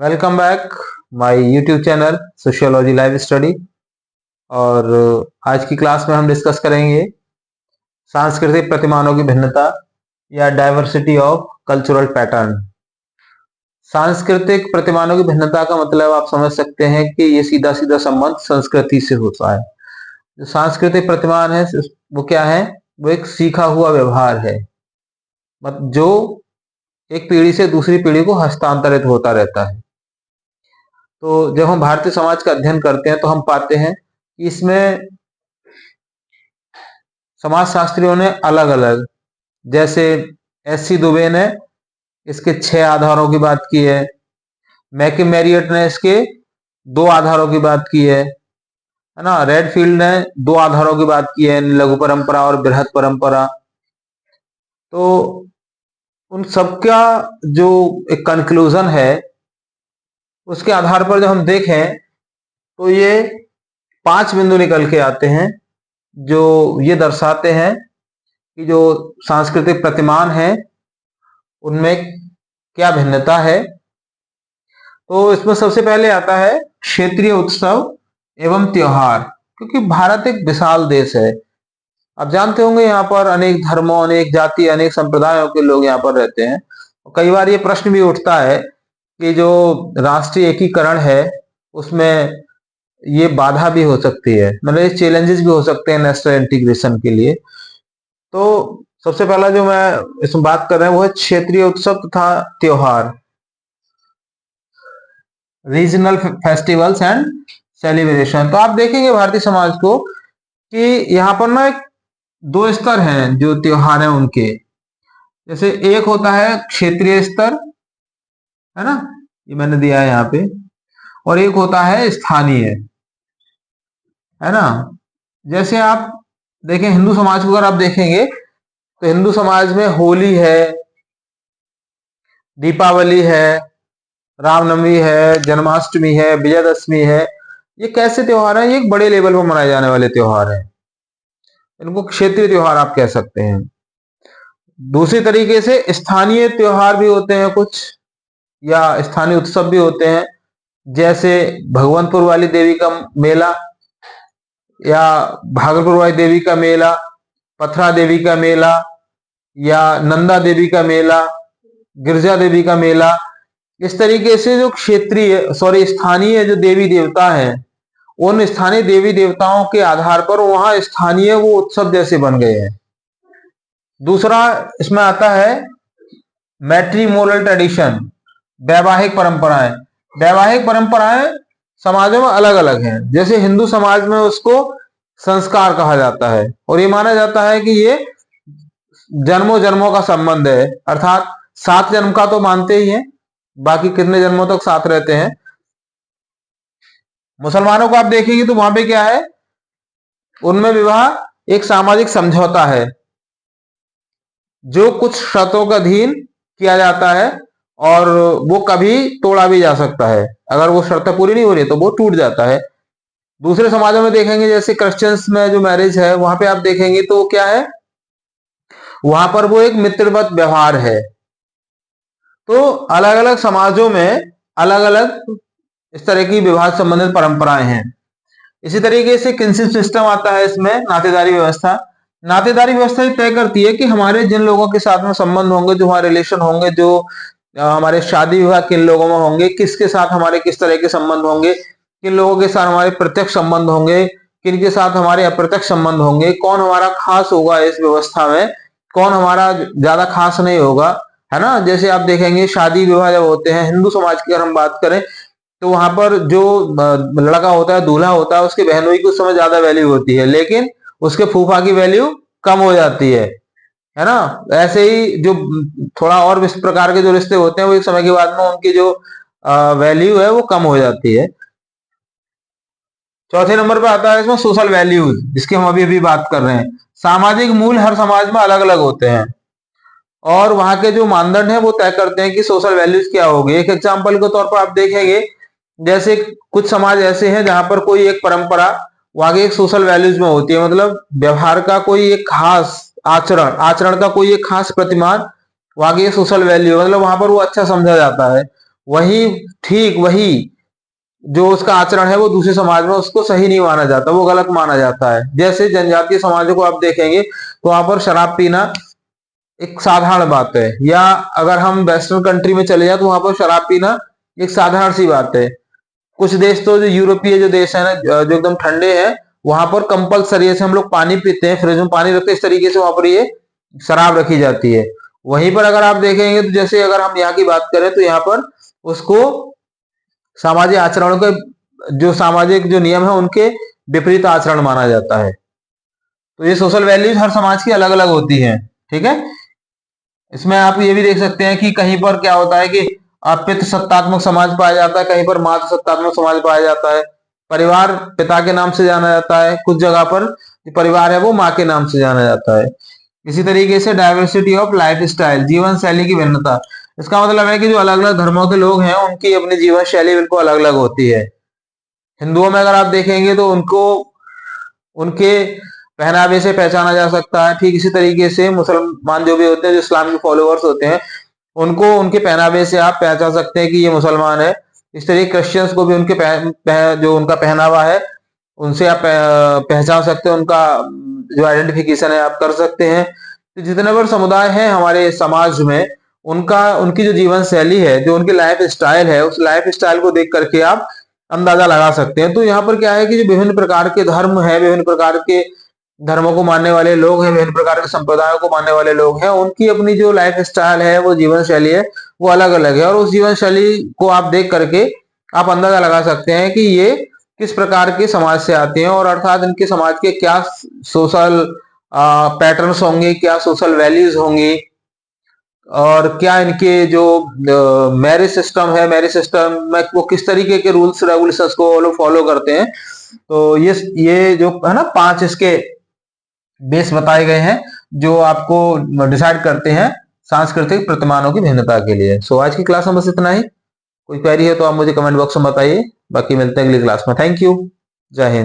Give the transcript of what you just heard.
Welcome back my YouTube channel sociology live study. और आज की क्लास में हम डिस्कस करेंगे सांस्कृतिक प्रतिमानों की भिन्नता या डाइवर्सिटी ऑफ कल्चरल पैटर्न। सांस्कृतिक प्रतिमानों की भिन्नता का मतलब आप समझ सकते हैं कि ये सीधा सीधा संबंध संस्कृति से होता है। जो सांस्कृतिक प्रतिमान है वो क्या है? वो एक सीखा हुआ व्यवहार है, मतलब जो एक पीढ़ी से दूसरी पीढ़ी को हस्तांतरित होता रहता है। तो जब हम भारतीय समाज का अध्ययन करते हैं तो हम पाते हैं कि इसमें समाज शास्त्रियों ने अलग अलग, जैसे एस.सी. दुबे ने इसके 6 आधारों की बात की है, मैकिम मैरियट ने इसके 2 आधारों की बात की है ना। रेडफील्ड ने 2 आधारों की बात की है, लघु परंपरा और बृहद परंपरा। तो उन सबका जो एक कंक्लूजन है उसके आधार पर जब हम देखें तो ये 5 बिंदु निकल के आते हैं जो ये दर्शाते हैं कि जो सांस्कृतिक प्रतिमान है उनमें क्या भिन्नता है। तो इसमें सबसे पहले आता है क्षेत्रीय उत्सव एवं त्योहार, क्योंकि भारत एक विशाल देश है। आप जानते होंगे यहाँ पर अनेक धर्मों, अनेक जाति, अनेक संप्रदायों के लोग यहाँ पर रहते हैं। कई बार ये प्रश्न भी उठता है कि जो राष्ट्रीय एकीकरण है उसमें ये बाधा भी हो सकती है, मतलब ये चैलेंजेस भी हो सकते हैं नेशनल इंटीग्रेशन के लिए। तो सबसे पहला जो मैं इसमें बात कर रहे हैं वो है क्षेत्रीय उत्सव तथा त्योहार, रीजनल फेस्टिवल्स एंड सेलिब्रेशन। तो आप देखेंगे भारतीय समाज को कि यहाँ पर ना एक 2 स्तर हैं जो त्योहार हैं उनके। जैसे एक होता है क्षेत्रीय स्तर, है ना, ये मैंने दिया है यहाँ पे, और एक होता है स्थानीय, है ना। जैसे आप देखें हिंदू समाज को, अगर आप देखेंगे तो हिंदू समाज में होली है, दीपावली है, रामनवमी है, जन्माष्टमी है, विजयदशमी है। ये कैसे त्योहार हैं? ये एक बड़े लेवल पर मनाए जाने वाले त्योहार हैं, इनको क्षेत्रीय त्योहार आप कह सकते हैं। दूसरी तरीके से स्थानीय त्योहार भी होते हैं कुछ, या स्थानीय उत्सव भी होते हैं, जैसे भगवंतपुर वाली देवी का मेला, या भागलपुर वाली देवी का मेला, पथरा देवी का मेला, या नंदा देवी का मेला, गिरजा देवी का मेला। इस तरीके से जो स्थानीय जो देवी देवता हैं, उन स्थानीय देवी देवताओं के आधार पर वहां स्थानीय वो उत्सव जैसे बन गए हैं। दूसरा इसमें आता है मैट्रिमोनियल ट्रेडिशन, वैवाहिक परंपराएं। वैवाहिक परंपराएं समाजों में अलग अलग हैं। जैसे हिंदू समाज में उसको संस्कार कहा जाता है और ये माना जाता है कि ये जन्मों जन्मों का संबंध है, अर्थात 7 जन्म का तो मानते ही हैं, बाकी कितने जन्मों तक साथ रहते हैं। मुसलमानों को आप देखेंगे तो वहां पे क्या है, उनमें विवाह एक सामाजिक समझौता है जो कुछ शर्तों का अधीन किया जाता है और वो कभी तोड़ा भी जा सकता है। अगर वो शर्तें पूरी नहीं हो रही तो वो टूट जाता है। दूसरे समाजों में देखेंगे, जैसे क्रिश्चियंस में जो मैरिज है वहां पे आप देखेंगे तो क्या है, वहां पर वो एक मित्रवत व्यवहार है। तो अलग अलग समाजों में अलग अलग इस तरह की विवाह संबंधित परंपराएं हैं। इसी तरीके से किनशिप सिस्टम आता है इसमें, नातेदारी व्यवस्था। नातेदारी व्यवस्था ये तय करती है कि हमारे जिन लोगों के साथ में संबंध होंगे, जो हमारे रिलेशन होंगे, जो हमारे शादी विवाह किन लोगों में होंगे, किसके साथ हमारे किस तरह के संबंध होंगे, किन लोगों के साथ हमारे प्रत्यक्ष संबंध होंगे, किन के साथ हमारे अप्रत्यक्ष संबंध होंगे, कौन हमारा खास होगा इस व्यवस्था में, कौन हमारा ज्यादा खास नहीं होगा, है ना। जैसे आप देखेंगे शादी विवाह जब होते हैं हिंदू समाज की अगर हम बात करें तो वहां पर जो लड़का होता है, दूल्हा होता है, उसके बहनोई की उस समय ज्यादा वैल्यू होती है, लेकिन उसके फूफा की वैल्यू कम हो जाती है ना। ऐसे ही जो थोड़ा और इस प्रकार के जो रिश्ते होते हैं वो एक समय के बाद में उनकी जो वैल्यू है वो कम हो जाती है। चौथे नंबर पे आता है इसमें सोशल वैल्यूज, जिसकी हम अभी अभी बात कर रहे हैं। सामाजिक मूल हर समाज में अलग अलग होते हैं और वहां के जो मानदंड है वो तय करते हैं कि सोशल वैल्यूज क्या होगी। एक एग्जांपल के तौर पर आप देखेंगे, जैसे कुछ समाज ऐसे हैं जहां पर कोई एक परंपरा वहां के एक सोशल वैल्यूज में होती है, मतलब व्यवहार का कोई एक खास आचरण का कोई एक खास प्रतिमान वहां की सोशल वैल्यू, मतलब वहां पर वो अच्छा समझा जाता है। वही जो उसका आचरण है वो दूसरे समाज में उसको सही नहीं माना जाता, वो गलत माना जाता है। जैसे जनजातीय समाजों को आप देखेंगे तो वहां पर शराब पीना एक साधारण बात है, या अगर हम वेस्टर्न कंट्री में चले जाए तो वहां पर शराब पीना एक साधारण सी बात है। कुछ देश तो जो यूरोपीय जो देश है ना, जो एकदम ठंडे हैं, वहां पर कंपलसरी से हम लोग पानी पीते हैं, फ्रिज में पानी रखते हैं, इस तरीके से वहां पर ये शराब रखी जाती है। वहीं पर अगर आप देखेंगे तो जैसे अगर हम यहाँ की बात करें तो यहाँ पर उसको सामाजिक आचरण के जो सामाजिक जो नियम है उनके विपरीत आचरण माना जाता है। तो ये सोशल वैल्यूज हर समाज की अलग अलग होती हैं, ठीक है। इसमें आप ये भी देख सकते हैं कि कहीं पर क्या होता है कि पितृ सत्तात्मक समाज पाया जाता है, कहीं पर मातृ सत्तात्मक समाज पाया जाता है। परिवार पिता के नाम से जाना जाता है, कुछ जगह पर जो परिवार है वो माँ के नाम से जाना जाता है। इसी तरीके से डाइवर्सिटी ऑफ लाइफ स्टाइल, जीवन शैली की भिन्नता, इसका मतलब है कि जो अलग अलग धर्मों के लोग हैं उनकी अपनी जीवन शैली बिल्कुल अलग अलग होती है। हिंदुओं में अगर आप देखेंगे तो उनको उनके पहनावे से पहचाना जा सकता है। ठीक इसी तरीके से मुसलमान जो भी होते हैं, जो इस्लाम के फॉलोअर्स होते हैं, उनको उनके पहनावे से आप पहचान सकते हैं कि ये मुसलमान है। इस तरीके क्रिश्चियंस को भी उनके जो उनका पहनावा है उनसे आप पहचान सकते हैं, उनका जो आइडेंटिफिकेशन है आप कर सकते हैं। तो जितने भी समुदाय हैं हमारे समाज में, उनका उनकी जो जीवन शैली है, जो उनकी लाइफ स्टाइल है, उस लाइफ स्टाइल को देख करके आप अंदाजा लगा सकते हैं। तो यहाँ पर क्या है कि जो विभिन्न प्रकार के धर्म है, विभिन्न प्रकार के धर्मों को मानने वाले लोग हैं, विभिन्न प्रकार के संप्रदायों को मानने वाले लोग हैं, उनकी अपनी जो लाइफ स्टाइल है, वो जीवन शैली है, वो अलग अलग है। और उस जीवन शैली को आप देख करके आप अंदाजा लगा सकते हैं कि ये किस प्रकार के समाज से आते हैं, और अर्थात इनके समाज के क्या सोशल पैटर्न्स होंगे, क्या सोशल वैल्यूज होंगी, और क्या इनके जो मैरिज सिस्टम है, मैरिज सिस्टम में वो किस तरीके के रूल्स रेगुलेशंस को वो लोग फॉलो करते हैं। तो ये जो है ना 5 इसके बेस बताए गए हैं जो आपको डिसाइड करते हैं सांस्कृतिक प्रतिमानों की भिन्नता के लिए। सो आज की क्लास में बस इतना ही। कोई क्वेरी है तो आप मुझे कमेंट बॉक्स में बताइए, बाकी मिलते हैं अगली क्लास में। थैंक यू, जय हिंद।